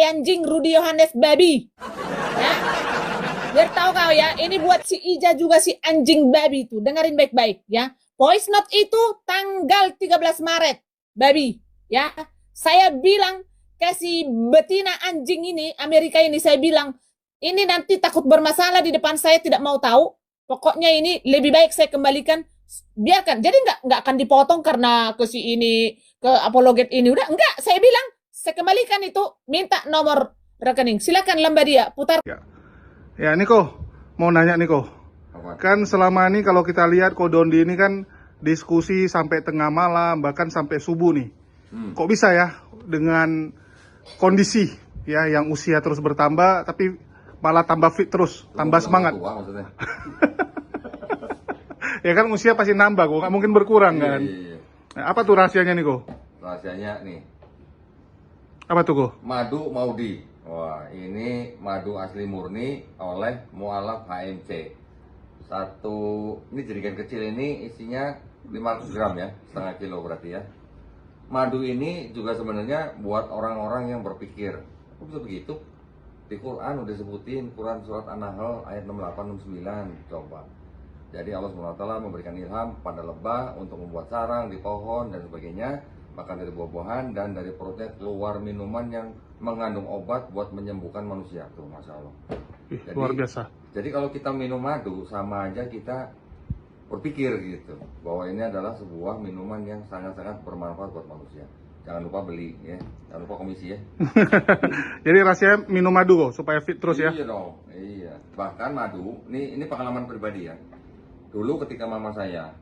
anjing Rudy Yohanes babi. Ya. Biar tahu kau ya, ini buat si Ija juga si anjing babi itu. Dengerin baik-baik ya. Voice note itu tanggal 13 Maret. Babi, ya. Saya bilang ke si betina anjing ini, Amerika ini, saya bilang, ini nanti takut bermasalah di depan saya, tidak mau tahu. Pokoknya ini lebih baik saya kembalikan, biarkan. Jadi nggak akan dipotong karena ke si ini, ke apologet ini. Udah, enggak. Saya bilang, saya kembalikan itu, minta nomor rekening. Silakan Lambadia, putar. Ya Niko, mau nanya Niko. Kan selama ini kalau kita lihat Kodondi ini kan diskusi sampai tengah malam, bahkan sampai subuh nih. Kok bisa ya dengan kondisi ya yang usia terus bertambah tapi malah tambah fit terus, tambah semangat. Tua, maksudnya. Ya kan usia pasti nambah kok, nggak mungkin berkurang kan. Iya. Nah, apa tuh rahasianya Niko? Rahasianya nih, Apa tuh kok? madu Maudi. Wah, ini madu asli murni oleh mualaf HMC. Ini jerigen kecil ini isinya 500 gram ya, setengah kilo berarti ya. Madu ini juga sebenarnya buat orang-orang yang berpikir, kok bisa begitu? Di Quran udah sebutin, Quran surat An-Nahl ayat 68-69, coba. Jadi Allah SWT memberikan ilham pada lebah untuk membuat sarang di pohon dan sebagainya, makan dari buah-buahan, dan dari perutnya keluar minuman yang mengandung obat buat menyembuhkan manusia. Tuh, Masya Allah. Jadi, luar biasa. Jadi kalau kita minum madu, sama aja kita berpikir gitu, bahwa ini adalah sebuah minuman yang sangat-sangat bermanfaat buat manusia. Jangan lupa beli ya, jangan lupa komisi ya. Jadi rasanya minum madu kok supaya fit terus ya. Iya dong, iya. Bahkan madu, ini pengalaman pribadi ya. Dulu ketika mama saya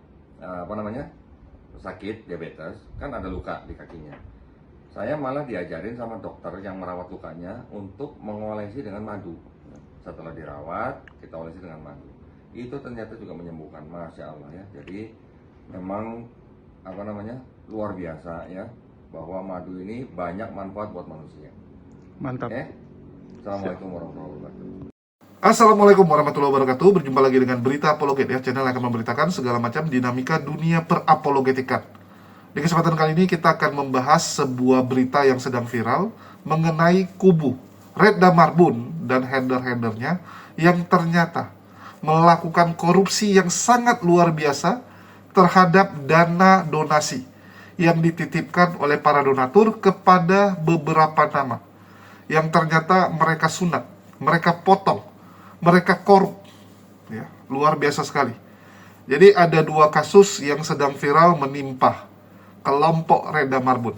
sakit diabetes, kan ada luka di kakinya. Saya malah diajarin sama dokter yang merawat lukanya untuk mengolesi dengan madu. Setelah dirawat, kita olesi dengan madu. Itu ternyata juga menyembuhkan, Masya Allah ya. Jadi memang luar biasa ya, bahwa madu ini banyak manfaat buat manusia. Mantap. Assalamualaikum warahmatullahi wabarakatuh. Assalamualaikum warahmatullahi wabarakatuh. Berjumpa lagi dengan Berita Apologet ya, channel yang akan memberitakan segala macam dinamika dunia perapologetikan. Di kesempatan kali ini kita akan membahas sebuah berita yang sedang viral mengenai kubu Redda Marbun dan header-headernya yang ternyata melakukan korupsi yang sangat luar biasa terhadap dana donasi yang dititipkan oleh para donatur kepada beberapa nama yang ternyata mereka sunat, mereka potong, mereka korup ya, luar biasa sekali. Jadi ada dua kasus yang sedang viral menimpa kelompok Redda Marbun.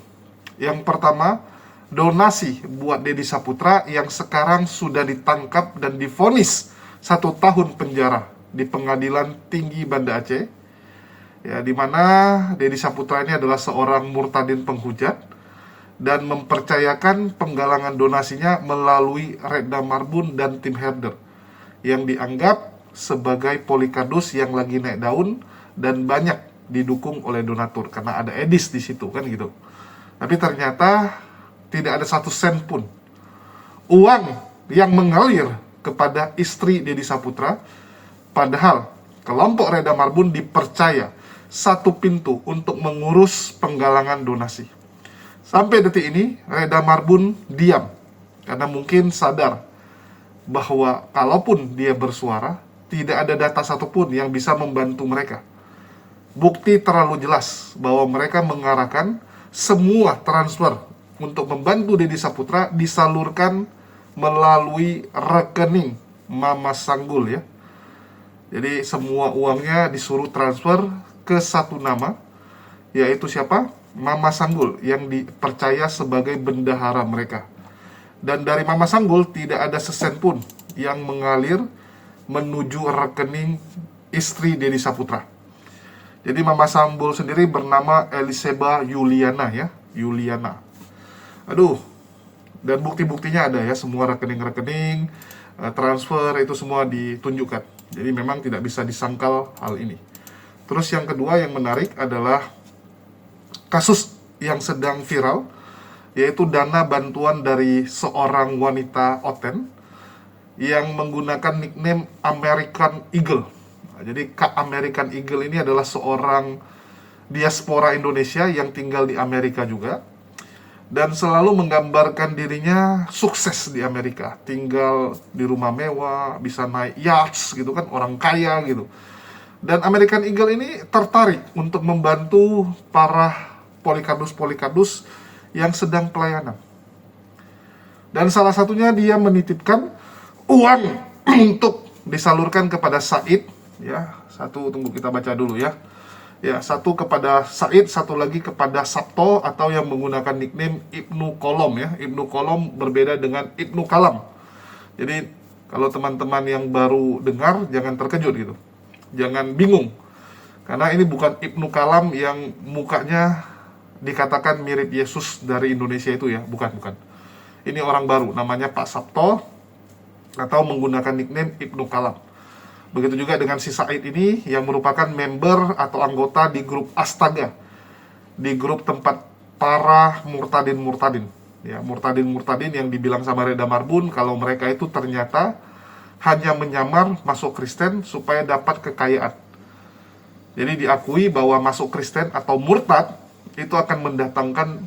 Yang pertama, donasi buat Deddy Saputra yang sekarang sudah ditangkap dan divonis 1 tahun penjara di Pengadilan Tinggi Banda Aceh. Ya, di mana Deddy Saputra ini adalah seorang murtadin penghujat dan mempercayakan penggalangan donasinya melalui Redda Marbun dan tim herder yang dianggap sebagai polikardus yang lagi naik daun dan banyak didukung oleh donatur karena ada Edis di situ kan gitu. Tapi ternyata tidak ada 1 sen pun uang yang mengalir kepada istri Deddy Saputra, padahal kelompok Redda Marbun dipercaya 1 pintu untuk mengurus penggalangan donasi. Sampai detik ini Redda Marbun diam karena mungkin sadar bahwa kalaupun dia bersuara, tidak ada data satupun yang bisa membantu mereka. Bukti terlalu jelas bahwa mereka mengarahkan semua transfer untuk membantu Deddy Saputra disalurkan melalui rekening Mama Sanggul ya. Jadi semua uangnya disuruh transfer ke 1 nama, yaitu siapa? Mama Sanggul yang dipercaya sebagai bendahara mereka. Dan dari Mama Sanggul tidak ada sesen pun yang mengalir menuju rekening istri Deddy Saputra. Jadi Mama Sanggul sendiri bernama Eliseba Yuliana ya, Yuliana. Aduh, dan bukti-buktinya ada ya, semua rekening-rekening, transfer itu semua ditunjukkan. Jadi memang tidak bisa disangkal hal ini. Terus yang kedua yang menarik adalah kasus yang sedang viral, yaitu dana bantuan dari seorang wanita Oten yang menggunakan nickname American Eagle. Nah, jadi Kak American Eagle ini adalah seorang diaspora Indonesia yang tinggal di Amerika juga. dan selalu menggambarkan dirinya sukses di Amerika, tinggal di rumah mewah, bisa naik yachts gitu kan, orang kaya gitu. Dan American Eagle ini tertarik untuk membantu para polikardus yang sedang pelayanan. Dan salah satunya dia menitipkan uang untuk disalurkan kepada Said, ya. Satu, tunggu kita baca dulu ya. Ya, satu kepada Said, satu lagi kepada Sabto atau yang menggunakan nickname Ibnu Kolom ya. Ibnu Kolom berbeda dengan Ibnu Kalam. Jadi kalau teman-teman yang baru dengar jangan terkejut gitu. Jangan bingung. Karena ini bukan Ibnu Kalam yang mukanya dikatakan mirip Yesus dari Indonesia itu ya, bukan. Ini orang baru namanya Pak Sabto atau menggunakan nickname Ibnu Kalam. Begitu juga dengan si Said ini yang merupakan member atau anggota di grup Astaga, di grup tempat para murtadin. Ya, murtadin yang dibilang sama Reda Marbun kalau mereka itu ternyata hanya menyamar masuk Kristen supaya dapat kekayaan. Jadi diakui bahwa masuk Kristen atau murtad itu akan mendatangkan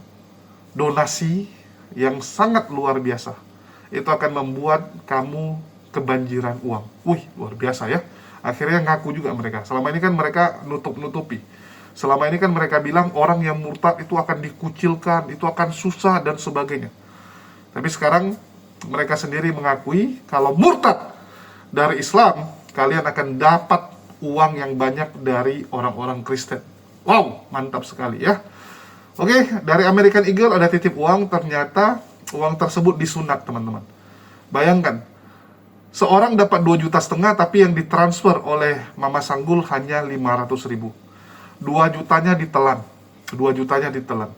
donasi yang sangat luar biasa. Itu akan membuat kamu kebanjiran uang. Wih, luar biasa ya. Akhirnya ngaku juga mereka. Selama ini kan mereka nutup-nutupi. Selama ini kan mereka bilang orang yang murtad itu akan dikucilkan, itu akan susah dan sebagainya. Tapi sekarang mereka sendiri mengakui kalau murtad dari Islam, kalian akan dapat uang yang banyak dari orang-orang Kristen. Wow, mantap sekali ya. Oke, dari American Eagle ada titip uang, ternyata uang tersebut disunat, teman-teman. Bayangkan, seorang dapat 2,5 juta tapi yang ditransfer oleh Mama Sanggul hanya 500.000. 2 jutanya ditelan. 2 jutanya ditelan.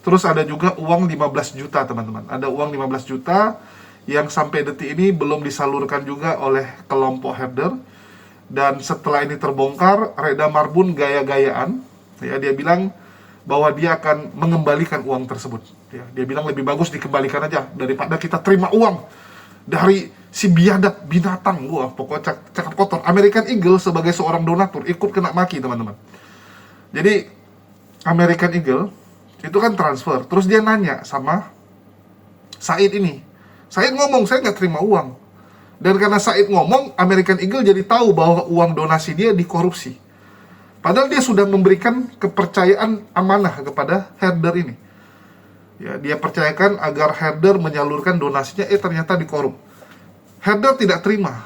Terus ada juga uang 15 juta, teman-teman. Ada uang 15 juta yang sampai detik ini belum disalurkan juga oleh kelompok herder. Dan setelah ini terbongkar, Reda Marbun gaya-gayaan. Ya, dia bilang bahwa dia akan mengembalikan uang tersebut. Ya, dia bilang lebih bagus dikembalikan aja daripada kita terima uang dari si biadab binatang. Wah, pokoknya cakap kotor. American Eagle sebagai seorang donatur ikut kena maki, teman-teman. Jadi American Eagle itu kan transfer, terus dia nanya sama Said ini. Said ngomong, saya nggak terima uang. Dan karena Said ngomong, American Eagle jadi tahu bahwa uang donasi dia dikorupsi. Padahal dia sudah memberikan kepercayaan amanah kepada herder ini. Ya, dia percayakan agar herder menyalurkan donasinya, ternyata dikorup. Herder tidak terima.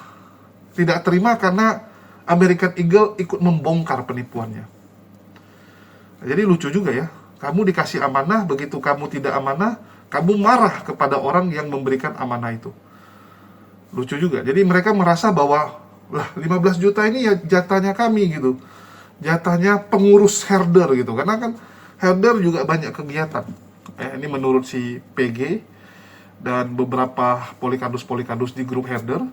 Tidak terima karena American Eagle ikut membongkar penipuannya. Jadi lucu juga ya. Kamu dikasih amanah, begitu kamu tidak amanah, kamu marah kepada orang yang memberikan amanah itu. Lucu juga. Jadi mereka merasa bahwa, lah 15 juta ini ya jatahnya kami gitu. Jatahnya pengurus herder gitu. Karena kan herder juga banyak kegiatan. Ini menurut si PG dan beberapa polikardus di grup herder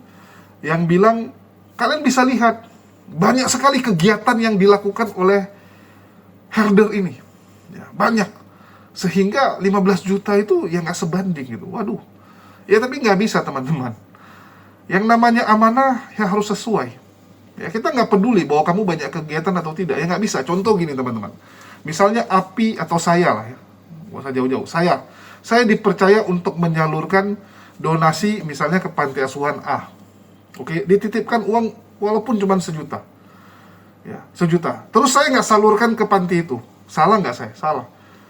yang bilang, kalian bisa lihat banyak sekali kegiatan yang dilakukan oleh herder ini. Ya, banyak. Sehingga 15 juta itu ya nggak sebanding gitu. Waduh. Ya tapi nggak bisa, teman-teman. Yang namanya amanah ya harus sesuai. Ya, kita nggak peduli bahwa kamu banyak kegiatan atau tidak. Ya nggak bisa. Contoh gini, teman-teman. Misalnya Api atau saya lah ya. Nggak usah jauh-jauh. Saya dipercaya untuk menyalurkan donasi misalnya ke panti asuhan A. Oke, dititipkan uang walaupun cuma 1 juta. Ya, 1 juta. Terus saya nggak salurkan ke panti itu. Salah nggak saya? Salah.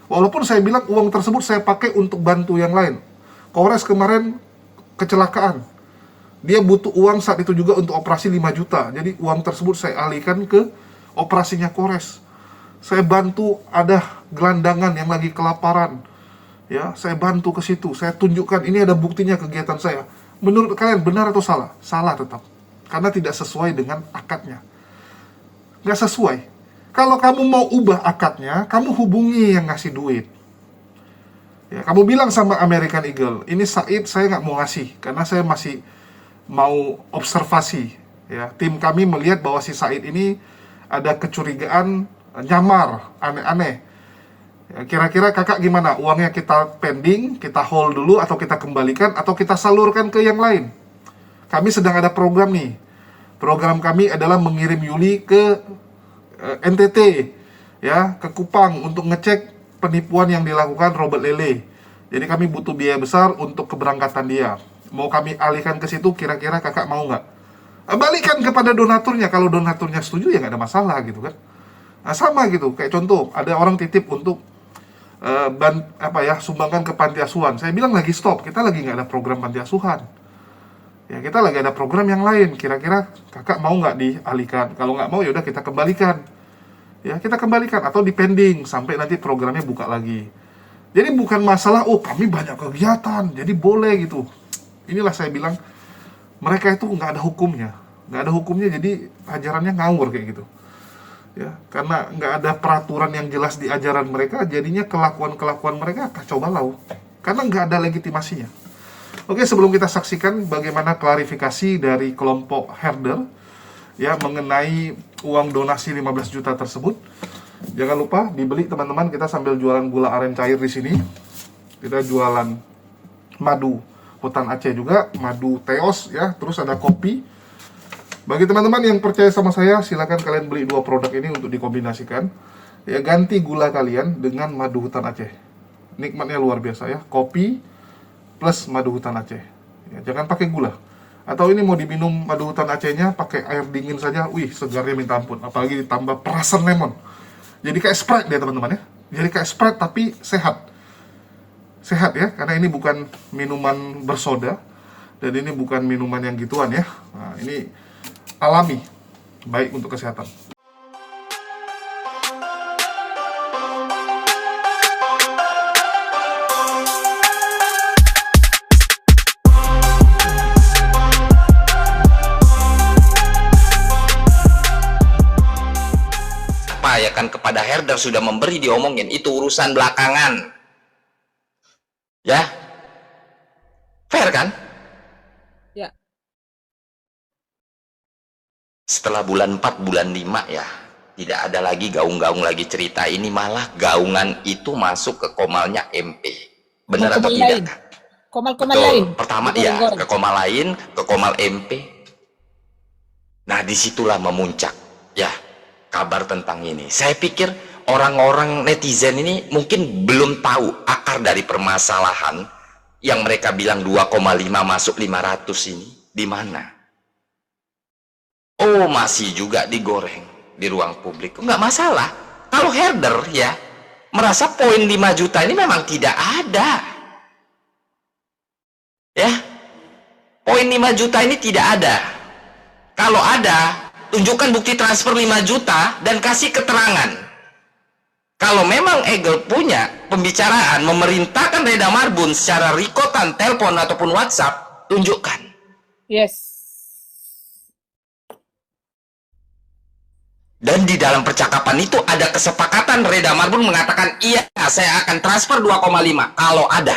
Walaupun saya bilang uang tersebut saya pakai untuk bantu yang lain. Kores kemarin kecelakaan. Dia butuh uang saat itu juga untuk operasi 5 juta. Jadi uang tersebut saya alihkan ke operasinya Kores. Saya bantu ada gelandangan yang lagi kelaparan. Ya, saya bantu ke situ. Saya tunjukkan ini ada buktinya kegiatan saya. Menurut kalian benar atau salah? Salah tetap. Karena tidak sesuai dengan akadnya. Nggak sesuai. Kalau kamu mau ubah akadnya, kamu hubungi yang ngasih duit. Ya, kamu bilang sama American Eagle, ini Said saya nggak mau ngasih, karena saya masih mau observasi. Ya, tim kami melihat bahwa si Said ini ada kecurigaan nyamar, aneh-aneh. Ya, kira-kira kakak gimana? Uangnya kita pending, kita hold dulu, atau kita kembalikan, atau kita salurkan ke yang lain? Kami sedang ada program nih. Program kami adalah mengirim Yuli ke NTT, ya, ke Kupang untuk ngecek penipuan yang dilakukan Robert Lele. Jadi kami butuh biaya besar untuk keberangkatan dia. Mau kami alihkan ke situ, kira-kira kakak mau nggak? Balikan kepada donaturnya. Kalau donaturnya setuju ya nggak ada masalah gitu kan. Nah, sama gitu. Kayak contoh, ada orang titip untuk sumbangkan ke panti asuhan. Saya bilang lagi stop. Kita lagi nggak ada program panti asuhan. Ya kita lagi ada program yang lain. Kira-kira kakak mau nggak dialihkan? Kalau nggak mau ya udah kita kembalikan. Ya kita kembalikan atau dipending sampai nanti programnya buka lagi. Jadi bukan masalah kami banyak kegiatan jadi boleh gitu. Inilah saya bilang mereka itu nggak ada hukumnya, jadi ajarannya ngawur kayak gitu. Ya karena nggak ada peraturan yang jelas di ajaran mereka, jadinya kelakuan mereka kacau balau karena nggak ada legitimasinya. Oke, sebelum kita saksikan bagaimana klarifikasi dari kelompok herder ya mengenai uang donasi 15 juta tersebut. Jangan lupa dibeli teman-teman, kita sambil jualan gula aren cair di sini. Kita jualan madu hutan Aceh juga, madu teos ya, terus ada kopi. Bagi teman-teman yang percaya sama saya, silakan kalian beli 2 produk ini untuk dikombinasikan. Ya, ganti gula kalian dengan madu hutan Aceh. Nikmatnya luar biasa ya, kopi plus madu hutan Aceh. Ya, jangan pakai gula. Atau ini mau diminum madu hutan Acehnya pakai air dingin saja, wih segarnya minta ampun. Apalagi ditambah perasan lemon. Jadi kayak Sprite dia teman-teman ya. Jadi kayak Sprite tapi sehat. Sehat ya, karena ini bukan minuman bersoda. Dan ini bukan minuman yang gituan ya. Nah, ini alami. Baik untuk kesehatan. Ya kan kepada herder sudah memberi diomongin, itu urusan belakangan ya, fair kan Ya. setelah bulan 4 bulan 5 ya tidak ada lagi gaung-gaung lagi cerita ini, malah gaungan itu masuk ke komalnya MP, benar atau tidak? Komal-komal Betul. lain Pertama ya ke komal lain, ke komal MP. Nah disitulah memuncak ya kabar tentang ini. Saya pikir orang-orang netizen ini mungkin belum tahu akar dari permasalahan yang mereka bilang 2,5 masuk 500 ini di mana. Oh masih juga digoreng di ruang publik. Nggak masalah kalau herder ya merasa poin 5 juta ini memang tidak ada ya, poin 5 juta ini tidak ada. Kalau ada, tunjukkan bukti transfer 5 juta dan kasih keterangan. Kalau memang Egel punya pembicaraan memerintahkan Reda Marbun secara rekotan, telepon ataupun WhatsApp, tunjukkan. Yes. Dan di dalam percakapan itu ada kesepakatan Reda Marbun mengatakan, iya saya akan transfer 2,5 kalau ada.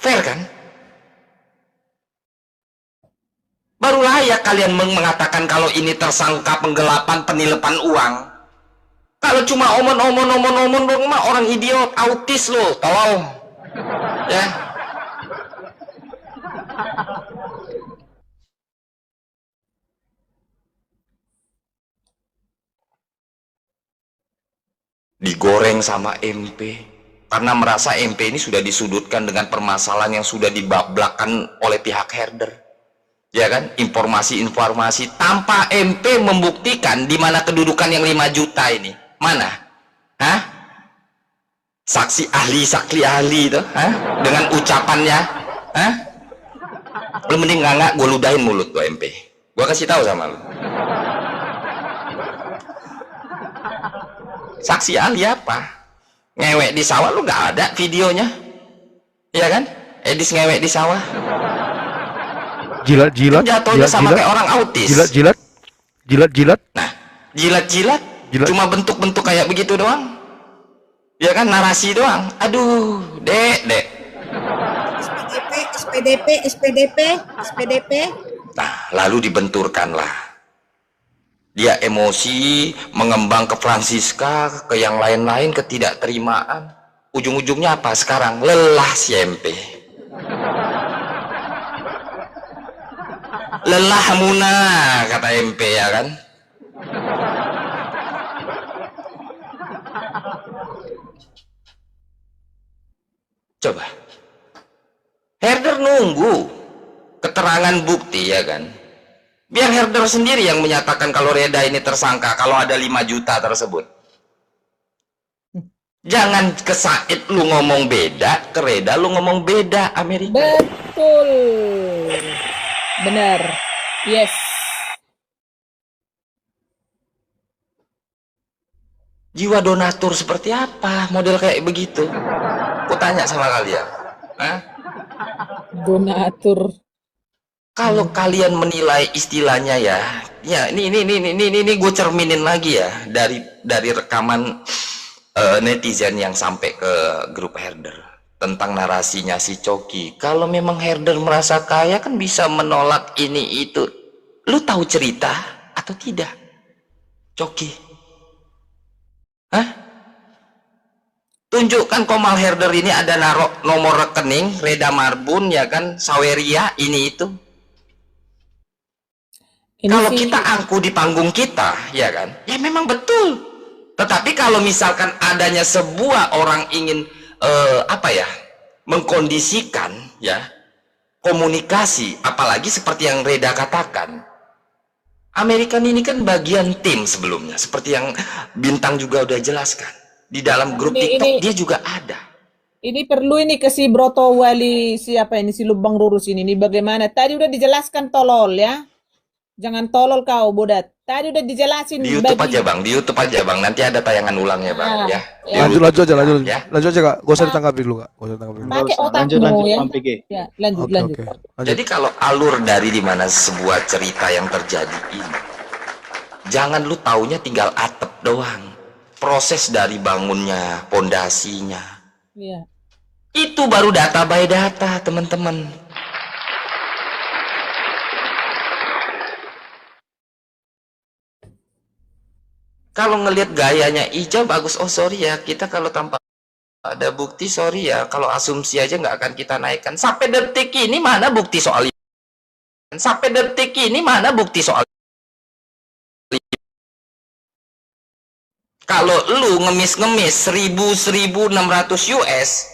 Fair kan? Baru layak kalian mengatakan kalau ini tersangka penggelapan penilapan uang. Kalau cuma omon mah orang idiot, autis loh, tolong. Ya. Digoreng sama MP karena merasa MP ini sudah disudutkan dengan permasalahan yang sudah dibablakan oleh pihak herder. Ya kan, informasi-informasi tanpa MP membuktikan di mana kedudukan yang 5 juta ini. Mana? Hah? Saksi ahli itu, hah? Dengan ucapannya, hah? Lu mending nggak gue ludahin mulut tuh MP. Gue kasih tahu sama lu. Saksi ahli apa? Ngewek di sawah, lu nggak ada videonya. Iya kan? Edis ngewek di sawah. Jilat-jilat, jatuhnya sama kayak orang autis. Jilat-jilat. Nah, jilat-jilat cuma bentuk-bentuk kayak begitu doang. Ya kan, narasi doang. Aduh, dek. SPDP. Nah, lalu dibenturkanlah. Dia emosi, mengembang ke Francisca, ke yang lain-lain, ketidakterimaan. Ujung-ujungnya apa sekarang? Lelah si MP. Lelah muna, kata MP ya kan. Coba. Herder nunggu keterangan bukti, ya kan? Biar Herder sendiri yang menyatakan kalau Reda ini tersangka, kalau ada 5 juta tersebut. Jangan ke Said lu ngomong beda, ke Reda lu ngomong beda, Amerika. Betul. Benar. Yes. Jiwa donatur seperti apa? Model kayak begitu. Ku tanya sama kalian. Hah? Donatur. Kalau kalian menilai istilahnya ya ini gue cerminin lagi ya dari rekaman netizen yang sampai ke grup Herder tentang narasinya si Coki. Kalau memang Herder merasa kaya kan bisa menolak ini itu. Lu tahu cerita atau tidak, Coki? Hah? Tunjukkan Komal Herder ini ada narok nomor rekening Reda Marbun, ya kan, Saweria ini itu. Kalau kita angku di panggung kita, ya kan, ya memang betul. Tetapi kalau misalkan adanya sebuah orang ingin mengkondisikan ya komunikasi, apalagi seperti yang Reda katakan, American ini kan bagian tim sebelumnya, seperti yang Bintang juga udah jelaskan. Di dalam grup TikTok dia juga ada. Ini perlu ini ke si Broto Wali siapa ini si Lubang Lurus ini bagaimana? Tadi udah dijelaskan tolol ya. Jangan tolol kau bodat. Tadi udah dijelasin di YouTube aja bang, di YouTube aja bang. Nanti ada tayangan ulangnya bang. Ya. Lanjut aja, lanjut aja kak. Gak usah ditanggapi dulu kak. Pakai otakmu ya. Ya lanjut. Jadi kalau alur dari dimana sebuah cerita yang terjadi ini, jangan lu taunya tinggal atap doang. Proses dari bangunnya, pondasinya. Iya. Itu baru data by data teman-teman. Kalau ngelihat gayanya Ija bagus, oh sorry ya, kita kalau tanpa ada bukti sorry ya, kalau asumsi aja nggak akan kita naikkan. Sampai detik ini mana bukti soal itu? Sampai detik ini mana bukti soal itu? Kalau lu ngemis-ngemis 1.600 US,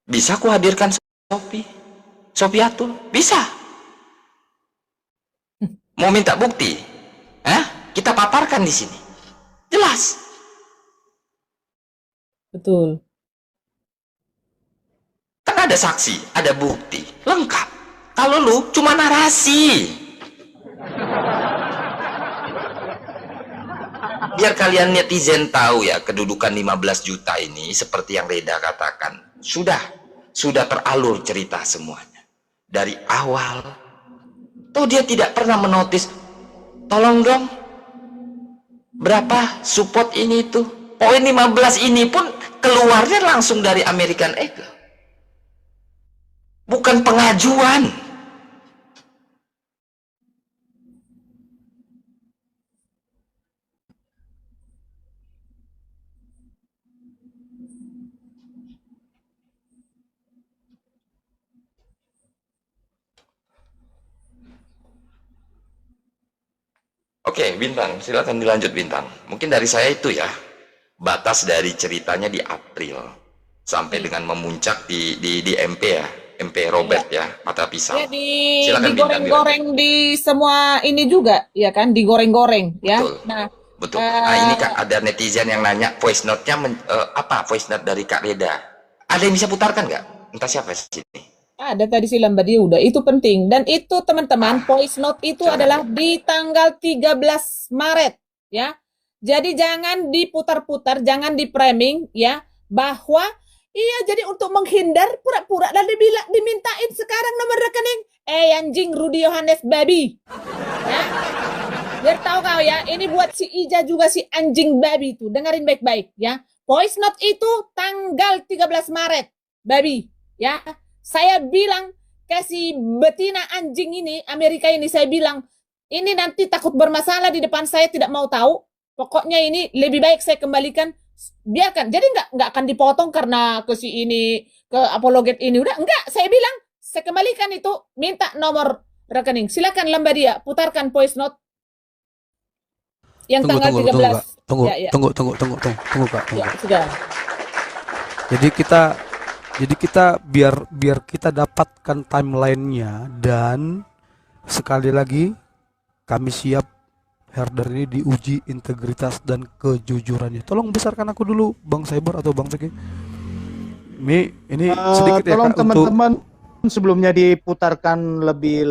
bisa ku hadirkan Sophie Atul? Bisa. Mau minta bukti? Hah? Kita paparkan di sini. Jelas. Betul. Kan ada saksi, ada bukti, lengkap. Kalau lu cuma narasi. Biar kalian netizen tahu ya, kedudukan 15 juta ini seperti yang Reda katakan, sudah teralur cerita semuanya. Dari awal. Toh dia tidak pernah menotis, tolong dong, berapa support ini tuh. Poin 15 ini pun keluarnya langsung dari American Eagle. Bukan pengajuan. Oke, Bintang, silakan dilanjut Bintang. Mungkin dari saya itu ya, batas dari ceritanya di April sampai dengan memuncak di MP ya, MP Robert ya, mata pisau. Ya, silakan digoreng-goreng di semua ini juga, ya kan, digoreng-goreng ya. Betul. Betul. Nah ini Kak, ada netizen yang nanya voice note-nya apa voice note dari Kak Reda. Ada yang bisa putarkan nggak? Entah siapa sini. Ada tadi si Lambadi udah, itu penting. Dan itu teman-teman, voice note itu adalah di tanggal 13 Maret ya. Jadi jangan diputar-putar, jangan di-framing ya, bahwa iya jadi untuk menghindar pura-pura dan dimintain sekarang nomor rekening. Anjing Rudy Yohanes babi. Ya. Biar tahu kau ya, ini buat si Ija juga si anjing babi itu. Dengerin baik-baik ya. Voice note itu tanggal 13 Maret, babi ya. Saya bilang ke si betina anjing ini, Amerika ini, saya bilang, ini nanti takut bermasalah di depan saya, tidak mau tahu. Pokoknya ini lebih baik saya kembalikan, biarkan. Jadi nggak akan dipotong karena ke si ini, ke apologet ini. Udah, enggak. Saya bilang, saya kembalikan itu, minta nomor rekening. Silakan Lambadia, putarkan voice note. Yang tanggal 13. Tunggu, Kak. Ya, sudah. Jadi kita Jadi kita biar kita dapatkan timelinenya, dan sekali lagi kami siap herder ini diuji integritas dan kejujurannya. Tolong besarkan aku dulu, Bang Cyber atau Bang Zeki. Ini sedikit ya tolong Kak, untuk teman-teman sebelumnya diputarkan lebih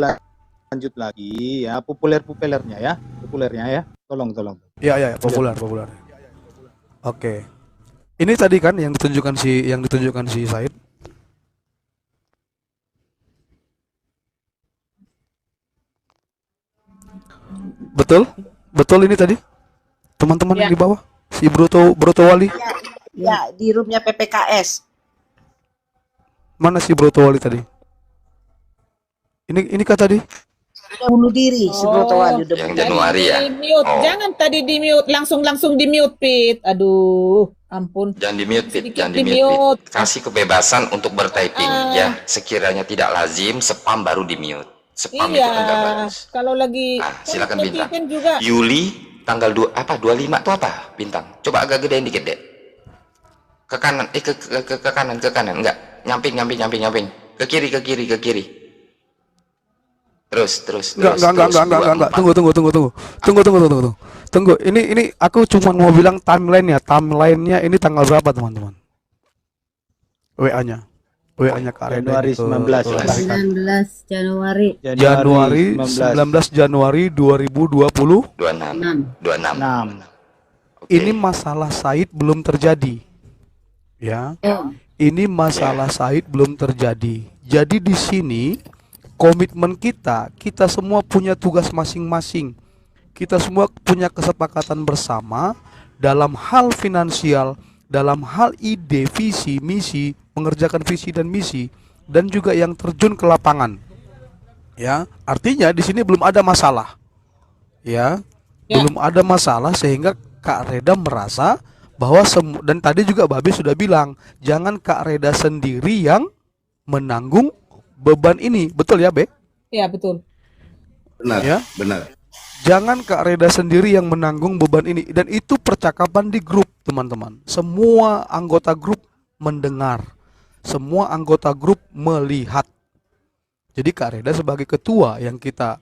lanjut lagi ya, populernya ya. Tolong. ya populer. Oke. Ini tadi kan yang ditunjukkan si Said. Betul ini tadi. Teman-teman Ya. yang di bawah. Si Broto Wali. Ya, di roomnya PPKS. Mana si Broto Wali tadi? Ini kah tadi? Udah bunuh diri si Broto Wali udah Yang bunuh. Januari ya. Di mute. Oh. Jangan tadi di mute, langsung di mute, Pit. Aduh, ampun. Jangan di mute, Pit. Sedikit Jangan di di-mute. mute, Pit. Kasih kebebasan untuk bertyping ya. Sekiranya tidak lazim, spam baru di mute. Spam itu kan nggak Iya, bagus. kalau lagi Ah, silakan Bintang. netizen juga. Yuli tanggal 25 itu apa? Bintang. Coba agak gedein dikit, Dek. Ke kanan, ke kanan. Enggak. Nyamping. Ke kiri. Terus. Enggak. Tunggu. Ini aku cuma mau bilang timelinenya ini tanggal berapa, teman-teman? WA-nya Kak Reda. Januari 19. 19 Januari Januari 19 Januari 2020. 26. 6. Oke. Ini masalah Said belum terjadi. Ya. Ini masalah Said belum terjadi. Jadi di sini komitmen kita semua punya tugas masing-masing. Kita semua punya kesepakatan bersama dalam hal finansial, dalam hal ide, visi, misi, mengerjakan visi dan misi, dan juga yang terjun ke lapangan. Ya, artinya di sini belum ada masalah. Ya. Belum ada masalah sehingga Kak Reda merasa bahwa dan tadi juga Babe sudah bilang, jangan Kak Reda sendiri yang menanggung beban ini. Betul ya, Be? Iya, betul. Benar, Ya. benar. Jangan Kak Reda sendiri yang menanggung beban ini. Dan itu percakapan di grup, teman-teman. Semua anggota grup mendengar. Semua anggota grup melihat. Jadi Kak Reda sebagai ketua yang kita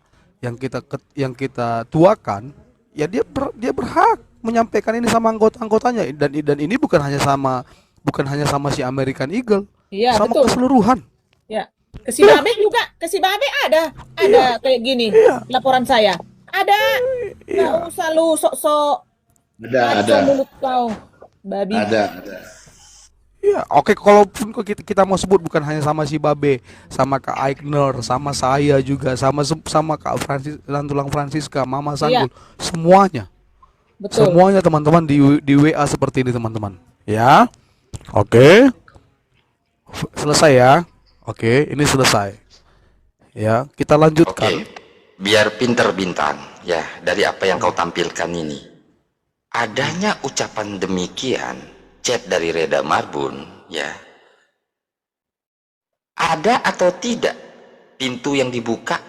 tuakan, ya dia berhak menyampaikan ini sama anggota-anggotanya, dan ini bukan hanya sama si American Eagle, Iya, sama betul. keseluruhan. Ya. Ke si Babe juga, ke si Babe ada kayak gini laporan saya. Ada. Nggak usah lu sok-sok Ada. mulut kau, babi. Ada. Iya, oke, kalaupun kita mau sebut bukan hanya sama si Babe, sama Kak Aigner, sama saya juga, sama Kak Francis, Lantulang Francisca, Mama Sanggul, semuanya. Betul. Semuanya teman-teman di WA seperti ini, teman-teman. Ya. Oke. Selesai ya. Oke, ini selesai. Ya, kita lanjutkan. Oke. Biar pinter Bintang ya, dari apa yang kau tampilkan ini. Adanya ucapan demikian, chat dari Reda Marbun ya. Ada atau tidak pintu yang dibuka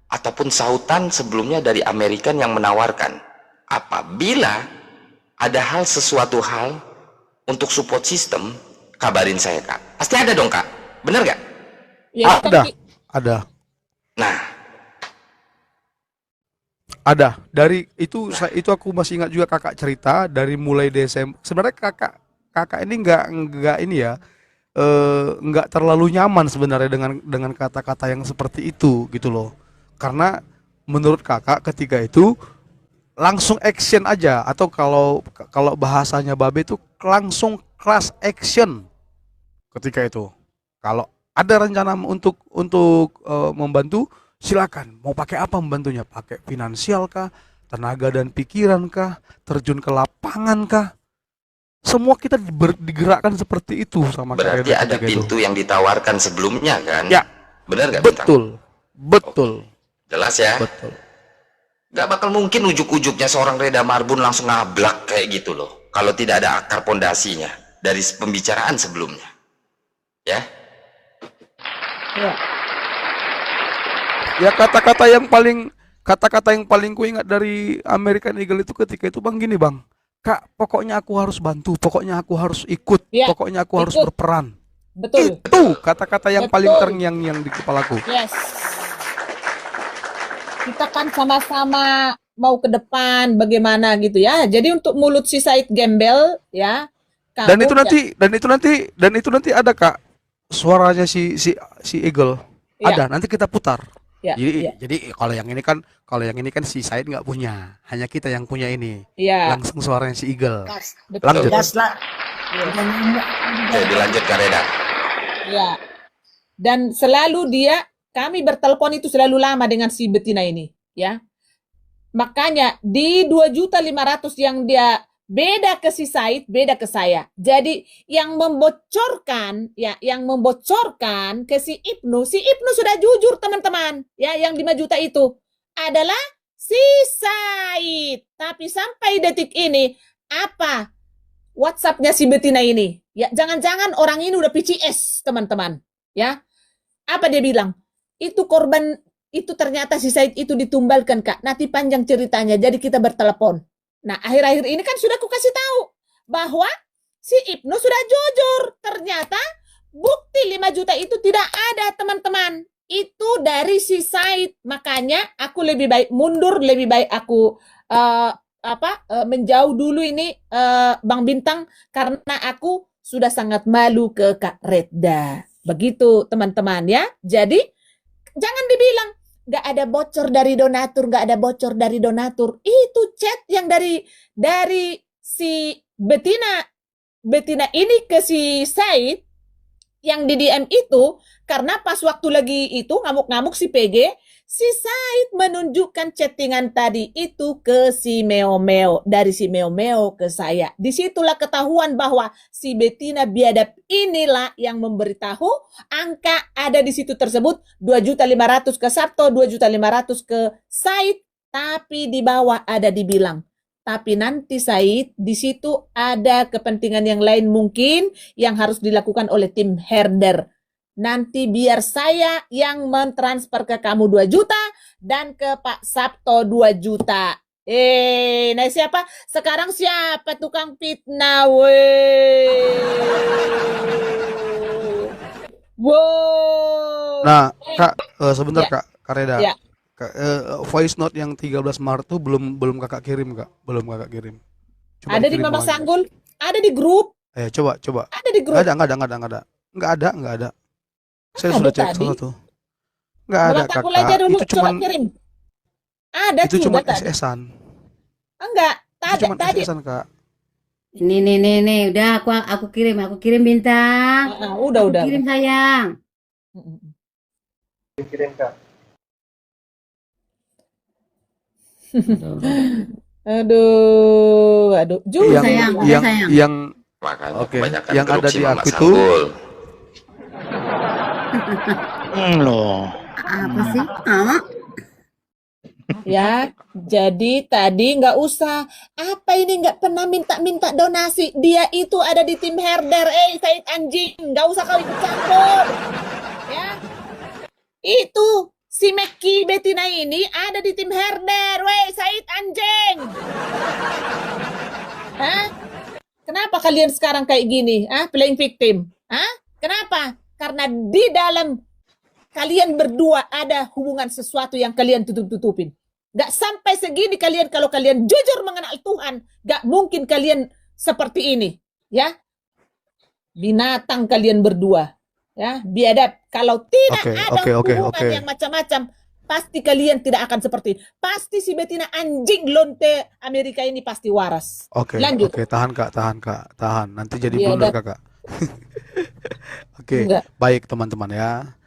ataupun sautan sebelumnya dari American yang menawarkan apabila ada sesuatu hal untuk support system, kabarin saya Kak. Pasti ada dong Kak, bener gak? Ya, Ada. Nah, Ada. Dari itu aku masih ingat juga kakak cerita dari mulai Desember. Sebenarnya kakak ini nggak ini ya, nggak terlalu nyaman sebenarnya dengan kata-kata yang seperti itu gitu loh. Karena menurut kakak ketika itu langsung action aja, atau kalau bahasanya Babe itu langsung class action ketika itu. Kalau ada rencana untuk membantu, silakan. Mau pakai apa membantunya? Pakai finansial kah? Tenaga dan pikiran kah? Terjun ke lapangan kah? Semua kita digerakkan seperti itu sama Kak berarti Reda ada ketika itu. pintu yang ditawarkan sebelumnya kan? Ya. Bener gak Bintang? Betul. Jelas ya? Betul. Gak bakal mungkin ujuk-ujuknya seorang Reda Marbun langsung ngablak kayak gitu loh. Kalau tidak ada akar pondasinya dari pembicaraan sebelumnya. Ya? Ya, kata-kata yang paling ku ingat dari American Eagle itu ketika itu Bang gini Bang. Kak, pokoknya aku harus bantu, pokoknya aku harus ikut, Ya, pokoknya aku harus ikut. berperan. Betul. Itu kata-kata yang paling Betul. terngiang-ngiang di kepalaku. Yes. Kita kan sama-sama mau ke depan bagaimana gitu ya. Jadi untuk mulut si Said gembel ya. Dan kamu itu nanti ada Kak suaranya si Eagle. Ya. Ada, nanti kita putar. Ya, ya. Jadi kalau yang ini kan si Said nggak punya, hanya kita yang punya ini. Ya. Langsung suaranya si Eagle. Betul. Lanjut. Gas lah. Jadi lanjut Kak Reda. Ya. Dan selalu kami bertelepon itu selalu lama dengan si betina ini, ya. Makanya di 2.500.000 yang dia beda ke si Said, beda ke saya. Jadi yang membocorkan ke si Ibnu sudah jujur teman-teman, ya, yang 5 juta itu adalah si Said. Tapi sampai detik ini apa WhatsApp-nya si betina ini? Ya, jangan-jangan orang ini udah PCS, teman-teman. Ya. Apa dia bilang? Itu korban itu ternyata si Said itu ditumbalkan, Kak. Nanti panjang ceritanya. Jadi kita bertelepon. Nah, akhir-akhir ini kan sudah aku kasih tahu bahwa si Ibnu sudah jujur. Ternyata bukti 5 juta itu tidak ada, teman-teman. Itu dari si Said. Makanya aku lebih baik mundur, lebih baik aku menjauh dulu ini Bang Bintang, karena aku sudah sangat malu ke Kak Reda. Begitu teman-teman ya. Jadi jangan dibilang nggak ada bocor dari donatur, nggak ada bocor dari donatur. Itu chat yang dari si betina ini ke si Said yang di DM itu, karena pas waktu lagi itu ngamuk-ngamuk si PG, si Said menunjukkan chattingan tadi itu ke si Meo Meo, dari si Meo Meo ke saya. Disitulah ketahuan bahwa si betina biadab inilah yang memberitahu angka ada di situ tersebut 2.500.000 ke Sabto, 2.500.000 ke Said, tapi di bawah ada dibilang. Tapi nanti Said, di situ ada kepentingan yang lain mungkin yang harus dilakukan oleh tim herder. Nanti biar saya yang mentransfer ke kamu 2 juta dan ke Pak Sabto 2 juta. Nah siapa? Sekarang siapa tukang fitnah, wow. Nah, Kak, sebentar Ya. Kak Reda. Ya. Voice note yang 13 Maret tuh belum Kakak kirim, Kak. Belum Kakak kirim. Coba Ada di dikirim Mama lagi. Sanggul, ada di grup, Coba. ada di grup. Nggak ada. Saya Ada sudah cek tadi. satu. Nggak ada, Mama Sanggul aja Kakak. dulu, Itu coba cuman kirim. Ada itu juga cuman tadi. SS-an. Enggak, Itu cuman tadi. SS-an, Kak. Nih, udah aku kirim Bintang. Udah. Aku kirim sayang. Aduh. Juga sayang. Yang Makanya Oke, kebanyakan yang grup ada si di Mama aku itu Sanggul. Loh. Apa sih? ya. Jadi tadi nggak usah apa ini, nggak pernah minta donasi. Dia itu ada di tim herder. Said anjing, nggak usah kau ikut campur. Ya. Itu si Meki betina ini ada di tim herder. Said anjing. Hah? Kenapa kalian sekarang kayak gini? Playing victim? Kenapa? Karena di dalam kalian berdua ada hubungan sesuatu yang kalian tutup-tutupin. Gak sampai segini kalian, kalau kalian jujur mengenal Tuhan, gak mungkin kalian seperti ini. Ya, binatang kalian berdua. Ya, biadab. Kalau tidak ada hubungan yang macam-macam, pasti kalian tidak akan seperti ini. Pasti si betina anjing lonte Amerika ini pasti waras. Lanjut. tahan Kak. Nanti jadi Biadab. blunder Kakak. Enggak. Baik teman-teman ya.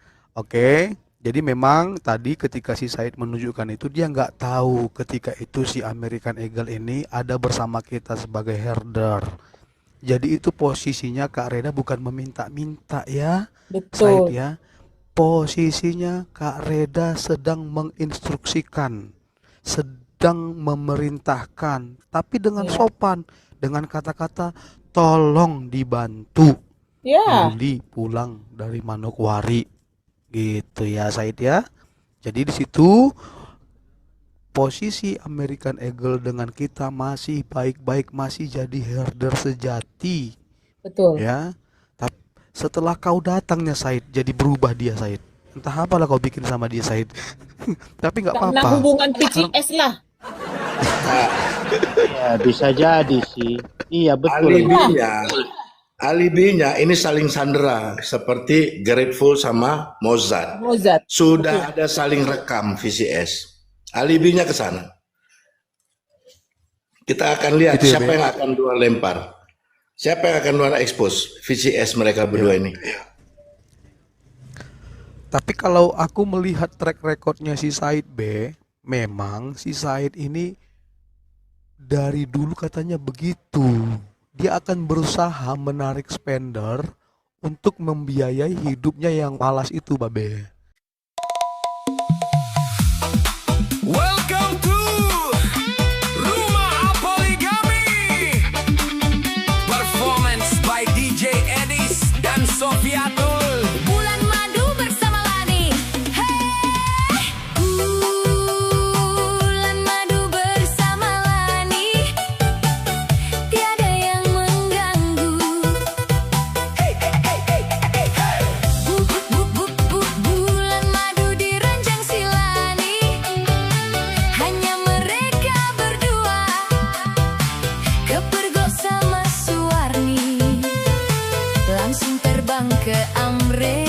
Jadi memang tadi ketika si Said menunjukkan itu, dia nggak tahu ketika itu si American Eagle ini ada bersama kita sebagai herder. Jadi itu posisinya Kak Reda bukan meminta-minta ya, Betul. Said ya. Posisinya Kak Reda sedang menginstruksikan, sedang memerintahkan, tapi dengan sopan, dengan kata-kata tolong dibantu. Ya. Yuli pulang dari Manokwari, gitu ya Said ya. Jadi di situ posisi American Eagle dengan kita masih baik-baik, masih jadi herder sejati. Betul. Ya. Tapi Setelah kau datangnya Said, jadi berubah dia Said. Entah apalah kau bikin sama dia Said. Tapi nggak Karena apa-apa. hubungan PCS lah. Ya, bisa jadi sih. Iya betul. Alibinya ini saling sandera seperti Grateful sama Mozart. Mozart. Sudah ada saling rekam VCS. Alibinya ke sana. Kita akan lihat Gitu ya, siapa Be? yang akan dua lempar. Siapa yang akan dua expose VCS mereka berdua ini. Tapi kalau aku melihat track recordnya si Said B, memang si Said ini dari dulu katanya begitu. Dia akan berusaha menarik spender untuk membiayai hidupnya yang malas itu, Babe. Welcome to Rumah Poligami. Performance by DJ Edis dan Sofiatul. Bulan madu bersama Lani. Hey, bulan madu bersama Lani. Tiada yang mengganggu. Bulan madu diranjang si Lani. Hanya mereka berdua. Kepergok sama Suwarni. Langsung terbang ke Amrik.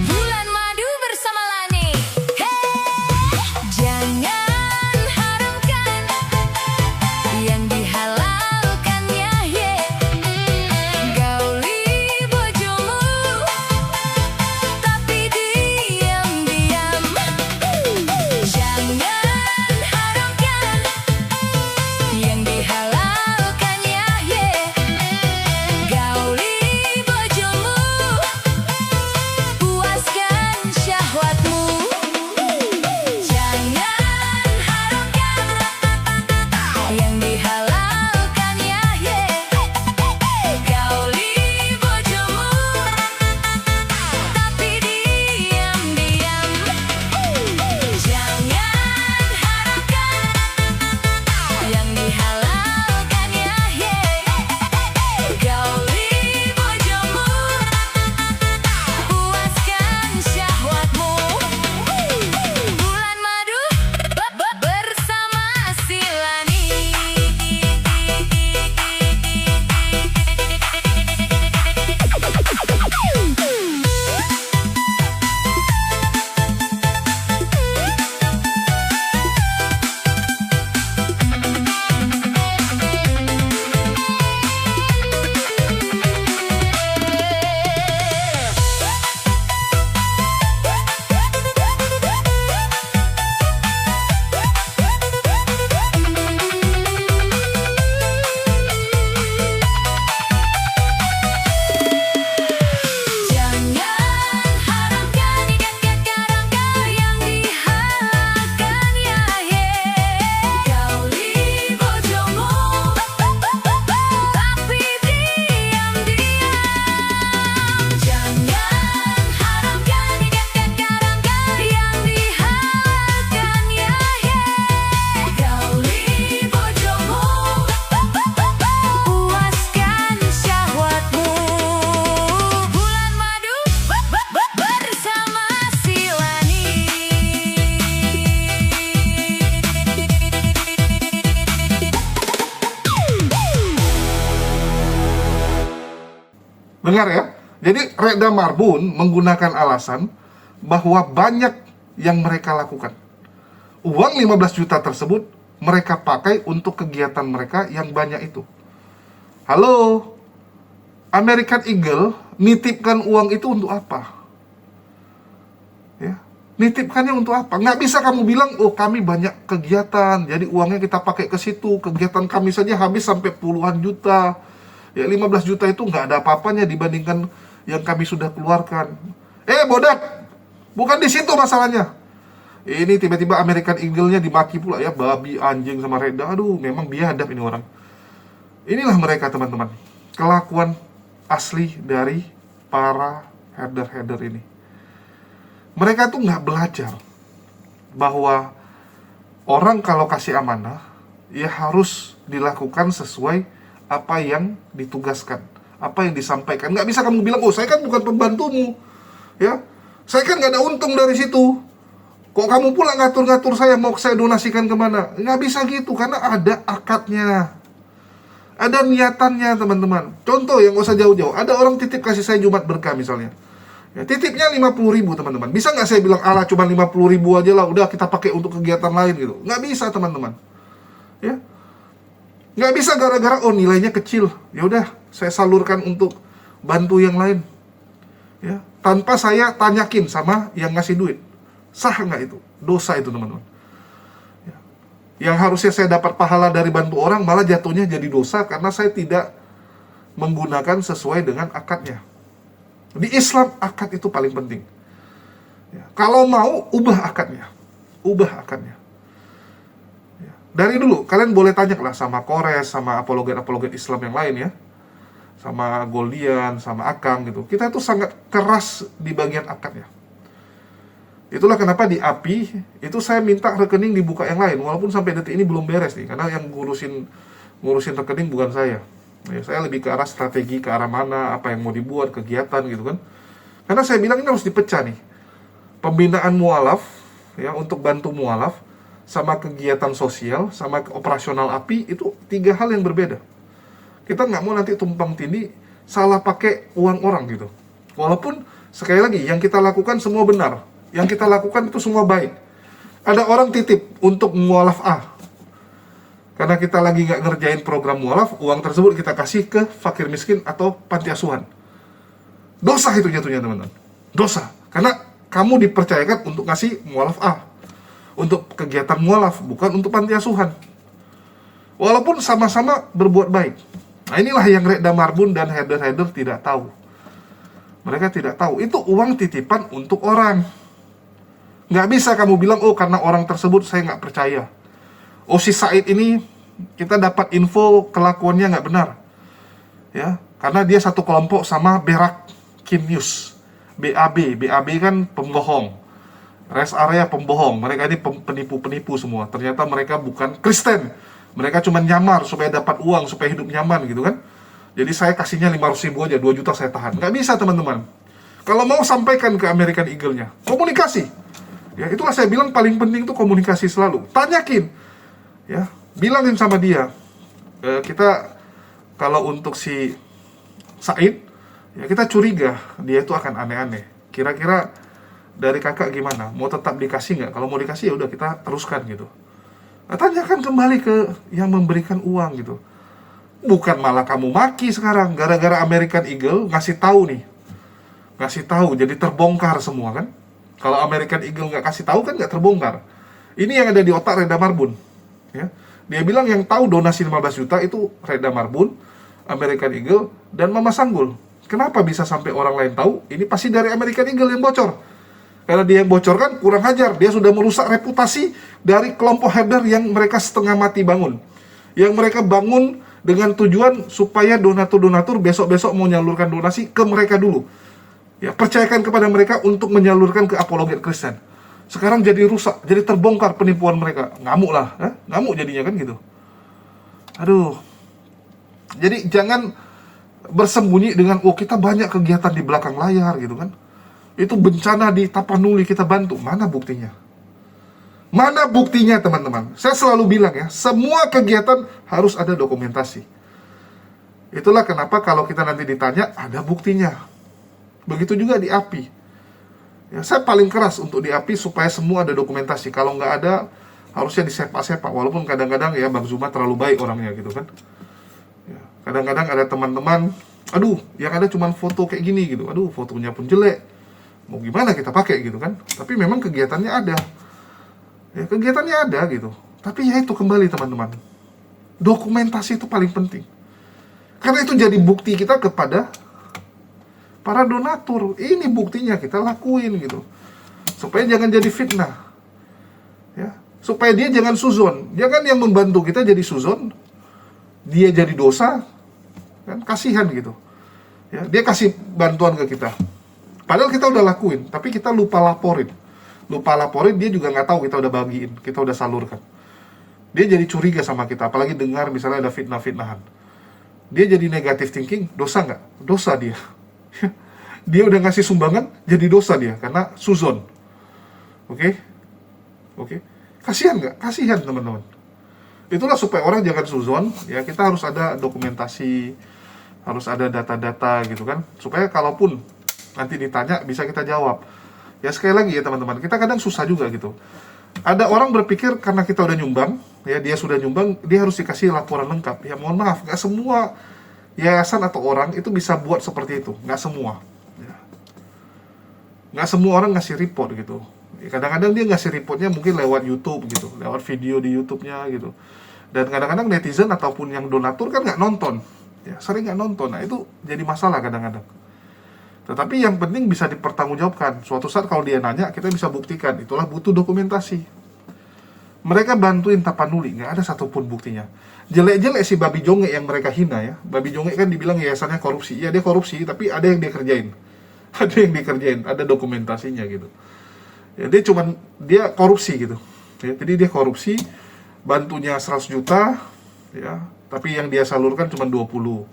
Bulan madu bersama Lani. Hey, jangan haramkan yang dihalalkannya. Gauli bojomu, tapi diam-diam. Jangan haramkan yang dihalalkannya. Gauli bojomu, puaskan syahwatmu. Jangan haramkan yang dihalalkannya. Gauli bojomu, tapi diam-diam. Jangan haramkan yang dihalalkannya. Gauli bojomu, puaskan syahwatmu. Bulan madu bersama si Lani. Jangan haramkan yang dihalalkannya. Gauli bojomu, tapi diam-diam. Jangan haramkan yang dihalalkannya. Gauli bojomu, puaskan syahwatmu. Bulan madu bersama si Lani. Dengar ya. Jadi Reda Marbun menggunakan alasan bahwa banyak yang mereka lakukan. Uang 15 juta tersebut mereka pakai untuk kegiatan mereka yang banyak itu. Halo, American Eagle nitipkan uang itu untuk apa? Ya, nitipkannya untuk apa? Nggak bisa kamu bilang, oh kami banyak kegiatan, jadi uangnya kita pakai ke situ. Kegiatan kami saja habis sampai puluhan juta. Ya 15 juta itu nggak ada apa-apanya dibandingkan yang kami sudah keluarkan. Bodat, bukan di situ masalahnya. Ini tiba-tiba American Eagle-nya dimaki pula ya, babi, anjing sama Reda. Aduh, memang biadab ini orang. Inilah mereka teman-teman, kelakuan asli dari para herder-herder ini. Mereka tuh nggak belajar bahwa orang kalau kasih amanah ya harus dilakukan sesuai apa yang ditugaskan, apa yang disampaikan. Nggak bisa kamu bilang, oh saya kan bukan pembantumu, ya, saya kan nggak ada untung dari situ. Kok kamu pula ngatur-ngatur saya mau saya donasikan kemana? Nggak bisa gitu, karena ada akadnya, ada niatannya teman-teman. Contoh yang nggak usah jauh-jauh, ada orang titip kasih saya Jumat Berkah misalnya. Ya, titipnya 50.000 teman-teman. Bisa nggak saya bilang, alah cuma 50.000 aja lah, udah kita pakai untuk kegiatan lain gitu? Nggak bisa teman-teman. Ya, nggak bisa gara-gara oh nilainya kecil, ya udah saya salurkan untuk bantu yang lain. Ya, tanpa saya tanyakin sama yang ngasih duit. Sah nggak itu? Dosa itu teman-teman. Ya. Yang harusnya saya dapat pahala dari bantu orang, malah jatuhnya jadi dosa karena saya tidak menggunakan sesuai dengan akadnya. Di Islam akad itu paling penting. Ya. Kalau mau ubah akadnya, ubah akadnya. Ya. Dari dulu kalian boleh tanya lah sama Kores, sama apologet-apologet Islam yang lain ya, sama Goldian, sama Akang gitu. Kita itu sangat keras di bagian akadnya. Itulah kenapa di API itu saya minta rekening dibuka yang lain, walaupun sampai detik ini belum beres nih, karena yang ngurusin rekening bukan saya. Ya, saya lebih ke arah strategi, ke arah mana, apa yang mau dibuat, kegiatan gitu kan. Karena saya bilang ini harus dipecah nih. Pembinaan mualaf, ya, untuk bantu mualaf, sama kegiatan sosial, sama operasional API, itu 3 hal yang berbeda. Kita nggak mau nanti tumpang tindih, salah pakai uang orang gitu. Walaupun, sekali lagi, yang kita lakukan semua benar. Yang kita lakukan itu semua baik. Ada orang titip untuk mualaf A. Karena kita lagi nggak ngerjain program mualaf, uang tersebut kita kasih ke fakir miskin atau panti asuhan. Dosa itu jatuhnya teman-teman. Dosa. Karena kamu dipercayakan untuk ngasih mualaf A. Untuk kegiatan mualaf, bukan untuk panti asuhan. Walaupun sama-sama berbuat baik. Nah inilah yang Rekda Marbun dan header-header tidak tahu. Mereka tidak tahu. Itu uang titipan untuk orang. Nggak bisa kamu bilang, oh karena orang tersebut saya nggak percaya. Oh si Said ini kita dapat info kelakuannya nggak benar, ya, karena dia satu kelompok sama Berak Kimnews, BAB kan pembohong, rest area pembohong. Mereka ini penipu-penipu semua. Ternyata mereka bukan Kristen, mereka cuma nyamar supaya dapat uang, supaya hidup nyaman gitu kan. Jadi saya kasihnya 500.000 aja, 2 juta saya tahan. Nggak bisa teman-teman. Kalau mau sampaikan ke American Eagle-nya, komunikasi. Ya, itulah saya bilang paling penting itu komunikasi selalu. Tanyakin, ya, bilangin sama dia. Kita kalau untuk si Said, ya kita curiga dia itu akan aneh-aneh. Kira-kira dari kakak gimana? Mau tetap dikasih nggak? Kalau mau dikasih ya udah kita teruskan gitu. Nah, tanyakan kembali ke yang memberikan uang gitu. Bukan malah kamu maki sekarang gara-gara American Eagle ngasih tahu nih. Ngasih tahu jadi terbongkar semua kan? Kalau American Eagle nggak kasih tahu kan nggak terbongkar. Ini yang ada di otak Rekda Marbun. Ya. Dia bilang yang tahu donasi 15 juta itu Rekda Marbun, American Eagle, dan Mama Sanggul. Kenapa bisa sampai orang lain tahu? Ini pasti dari American Eagle yang bocor. Karena dia yang bocorkan kurang ajar. Dia sudah merusak reputasi dari kelompok header yang mereka setengah mati bangun. Yang mereka bangun dengan tujuan supaya donatur-donatur besok-besok mau nyalurkan donasi ke mereka dulu. Ya, percayakan kepada mereka untuk menyalurkan ke apologet Kristen. Sekarang jadi rusak, jadi terbongkar penipuan mereka. Ngamuk lah, ngamuk jadinya kan gitu. Aduh. Jadi jangan bersembunyi dengan, oh kita banyak kegiatan di belakang layar gitu kan. Itu bencana di Tapanuli kita bantu. Mana buktinya? Mana buktinya teman-teman? Saya selalu bilang ya, semua kegiatan harus ada dokumentasi. Itulah kenapa kalau kita nanti ditanya, ada buktinya. Begitu juga di API. Ya, saya paling keras untuk di API supaya semua ada dokumentasi. Kalau nggak ada, harusnya disepak-sepak. Walaupun kadang-kadang ya Bang Zuma terlalu baik orangnya gitu kan. Ya, kadang-kadang ada teman-teman, aduh, yang ada cuma foto kayak gini gitu. Aduh, fotonya pun jelek. Mau gimana kita pakai gitu kan. Tapi memang kegiatannya ada. Ya, kegiatannya ada gitu. Tapi ya itu kembali teman-teman. Dokumentasi itu paling penting. Karena itu jadi bukti kita kepada para donatur. Ini buktinya kita lakuin gitu. Supaya jangan jadi fitnah. Ya, supaya dia jangan suzon. Jangan yang membantu kita jadi suzon. Dia jadi dosa. Kan kasihan gitu. Ya, dia kasih bantuan ke kita. Padahal kita udah lakuin, tapi kita lupa laporin. Lupa laporin, dia juga nggak tahu kita udah bagiin, kita udah salurkan. Dia jadi curiga sama kita, apalagi dengar misalnya ada fitnah-fitnahan. dia jadi negative thinking, dosa nggak? Dosa dia. Dia udah ngasih sumbangan, jadi dosa dia karena suzon. Oke? Kasihan nggak? Kasihan teman-teman. Itulah supaya orang jangan suzon, ya kita harus ada dokumentasi, harus ada data-data gitu kan, supaya kalaupun nanti ditanya bisa kita jawab. Ya sekali lagi ya teman-teman, kita kadang susah juga gitu. Ada orang berpikir karena kita udah nyumbang, ya dia sudah nyumbang, dia harus dikasih laporan lengkap. Ya mohon maaf, nggak semua yayasan atau orang itu bisa buat seperti itu, nggak semua. Ya. Nggak semua orang ngasih report gitu. Ya, kadang-kadang dia ngasih reportnya mungkin lewat YouTube gitu, lewat video di YouTube-nya gitu. Dan kadang-kadang netizen ataupun yang donatur kan nggak nonton, ya sering nggak nonton. Nah itu jadi masalah kadang-kadang. Tetapi yang penting bisa dipertanggungjawabkan. Suatu saat kalau dia nanya, kita bisa buktikan. Itulah butuh dokumentasi. Mereka bantuin Tapanuli, nggak ada satupun buktinya. Jelek-jelek si babi jonge yang mereka hina ya. Babi jonge kan dibilang yayasannya korupsi. Iya dia korupsi, tapi ada yang dia kerjain. Ada yang dikerjain, ada dokumentasinya gitu. Ya, dia korupsi gitu. Ya, jadi dia korupsi, bantunya 100 juta, ya, tapi yang dia salurkan cuma 20.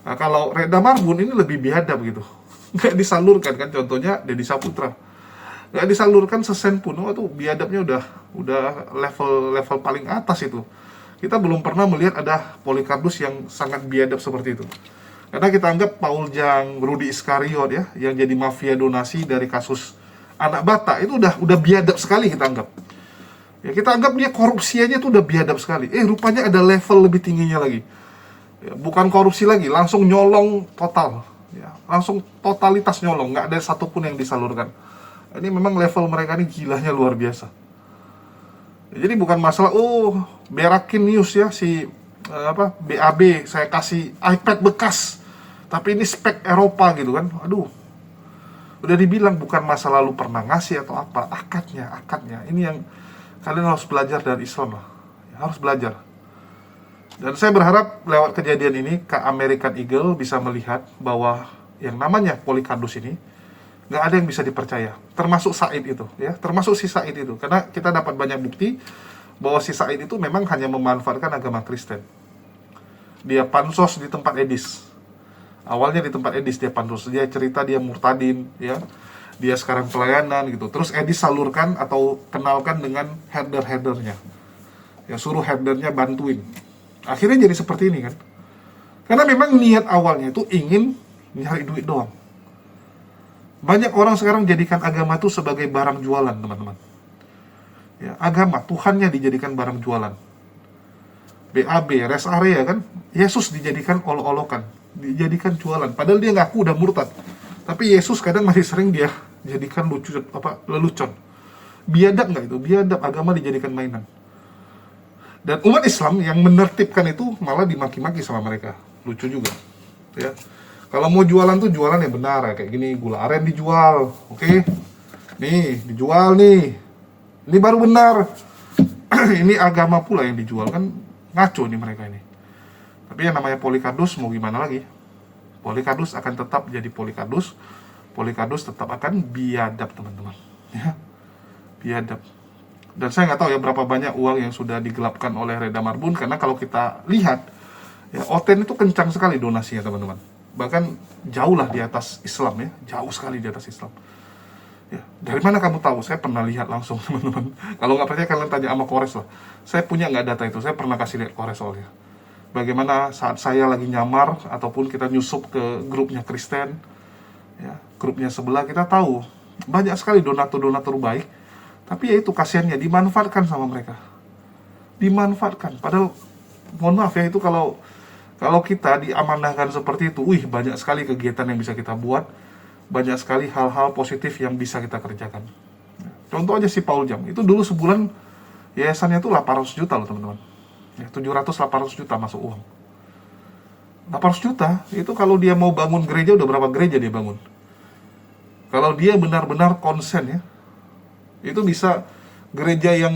Nah, kalau Reda Marbun ini lebih biadab gitu. Nggak disalurkan kan, contohnya Deddy Saputra. Nggak disalurkan sesen pun. Oh, tuh biadabnya udah level paling atas itu. Kita belum pernah melihat ada Polikardus yang sangat biadab seperti itu. Karena kita anggap Paul Jang, Rudy Iskariot ya, yang jadi mafia donasi dari kasus anak bata, itu udah biadab sekali kita anggap. Ya, kita anggap dia korupsi aja tuh udah biadab sekali. Rupanya ada level lebih tingginya lagi. Ya, bukan korupsi lagi, langsung nyolong total. Ya, langsung totalitas nyolong, nggak ada satupun yang disalurkan. Ini memang level mereka ini gilanya luar biasa. Ya, jadi bukan masalah, berakin news ya si BAB, saya kasih iPad bekas, tapi ini spek Eropa gitu kan. Aduh, udah dibilang bukan masa lalu pernah ngasih atau apa, akadnya. Ini yang kalian harus belajar dari Islam lah, ya, harus belajar. Dan saya berharap lewat kejadian ini, American Eagle bisa melihat bahwa yang namanya Polikardus ini nggak ada yang bisa dipercaya, termasuk Said itu, ya, termasuk si Said itu, karena kita dapat banyak bukti bahwa si Said itu memang hanya memanfaatkan agama Kristen. Dia pansos di tempat Edis. Awalnya di tempat Edis dia pansos, dia cerita dia murtadin, ya, dia sekarang pelayanan gitu. Terus Edis salurkan atau kenalkan dengan herder-herdernya, ya, suruh herdernya bantuin. Akhirnya jadi seperti ini kan. Karena memang niat awalnya itu ingin nyari duit doang. Banyak orang sekarang jadikan agama itu sebagai barang jualan, teman-teman. Ya, agama, Tuhannya dijadikan barang jualan. BAB, rest area kan, Yesus dijadikan olok-olokan, dijadikan jualan. Padahal dia ngaku udah murtad. Tapi Yesus kadang masih sering dia jadikan lelucon. Biadab nggak itu? Biadab, agama dijadikan mainan. Dan umat Islam yang menertibkan itu malah dimaki-maki sama mereka. Lucu juga. Ya. Kalau mau jualan tuh jualan yang benar, kayak gini, gula aren dijual. Oke. Nih, dijual nih. Ini baru benar. Ini agama pula yang dijual, kan ngaco nih mereka ini. Tapi yang namanya Polikardus mau gimana lagi? Polikardus akan tetap jadi Polikardus. Polikardus tetap akan biadab, teman-teman. Ya. Biadab. Dan saya nggak tahu ya berapa banyak uang yang sudah digelapkan oleh Reda Marbun, karena kalau kita lihat ya, Oten itu kencang sekali donasinya, teman-teman. Bahkan jauh lah di atas Islam ya, jauh sekali di atas Islam. Ya, dari mana kamu tahu? Saya pernah lihat langsung, teman-teman. Kalau nggak percaya kalian tanya sama Kores lah. Saya punya nggak data itu, saya pernah kasih lihat Kores soalnya. Bagaimana saat saya lagi nyamar ataupun kita nyusup ke grupnya Kristen, ya, grupnya sebelah, kita tahu banyak sekali donatur-donatur baik. Tapi ya itu kasihannya dimanfaatkan sama mereka. Dimanfaatkan. Padahal mohon maaf ya, itu kalau kita diamanahkan seperti itu, banyak sekali kegiatan yang bisa kita buat, banyak sekali hal-hal positif yang bisa kita kerjakan. Contoh aja si Paul Jam, itu dulu sebulan yayasannya itu 800 juta loh, teman-teman. Ya, 700-800 juta masuk uang. 800 juta, itu kalau dia mau bangun gereja, udah berapa gereja dia bangun. Kalau dia benar-benar konsen ya, itu bisa gereja yang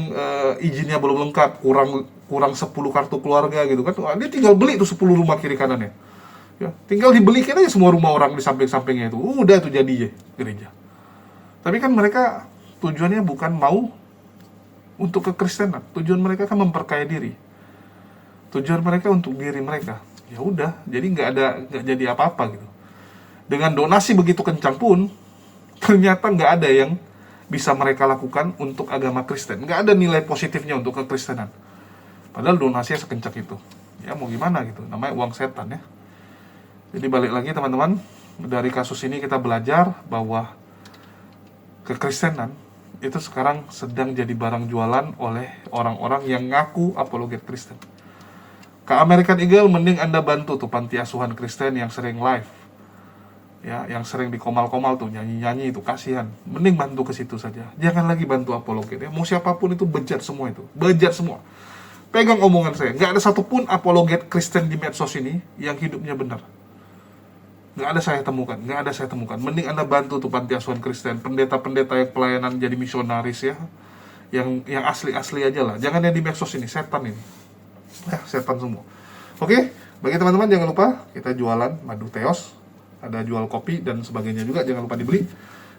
izinnya belum lengkap, kurang 10 kartu keluarga gitu kan. Dia tinggal beli tuh 10 rumah kiri kanannya. Ya, tinggal dibelikan aja semua rumah orang di samping-sampingnya itu. Udah itu jadi ya gereja. Tapi kan mereka tujuannya bukan mau untuk kekristenan. Tujuan mereka kan memperkaya diri. Tujuan mereka untuk diri mereka. Ya udah, jadi nggak jadi apa-apa gitu. Dengan donasi begitu kencang pun ternyata nggak ada yang bisa mereka lakukan untuk agama Kristen. Nggak ada nilai positifnya untuk kekristenan. Padahal donasinya sekencang itu. Ya mau gimana gitu, namanya uang setan ya. Jadi balik lagi teman-teman, dari kasus ini kita belajar bahwa kekristenan itu sekarang sedang jadi barang jualan oleh orang-orang yang ngaku apologet Kristen. Ke American Eagle, mending Anda bantu tuh panti asuhan Kristen yang sering live. Ya, yang sering dikomal-komal tuh, nyanyi-nyanyi itu, kasihan. Mending bantu ke situ saja. Jangan lagi bantu apologet ya. Mau siapapun itu bejat semua itu. Bejat semua. Pegang omongan saya, nggak ada satupun apologet Kristen di medsos ini yang hidupnya benar. Nggak ada saya temukan. Mending Anda bantu tuh panti asuhan Kristen, pendeta-pendeta yang pelayanan jadi misionaris ya. Yang asli-asli aja lah. Jangan yang di medsos ini, setan ini. Ya, setan semua. Oke, bagi teman-teman jangan lupa kita jualan madu teos, ada jual kopi dan sebagainya juga, jangan lupa dibeli.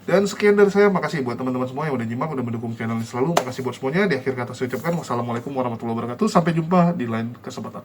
Dan sekian dari saya, makasih buat teman-teman semua yang udah nyimak, udah mendukung channel ini selalu. Makasih buat semuanya. Di akhir kata saya ucapkan wassalamualaikum warahmatullahi wabarakatuh. Sampai jumpa di lain kesempatan.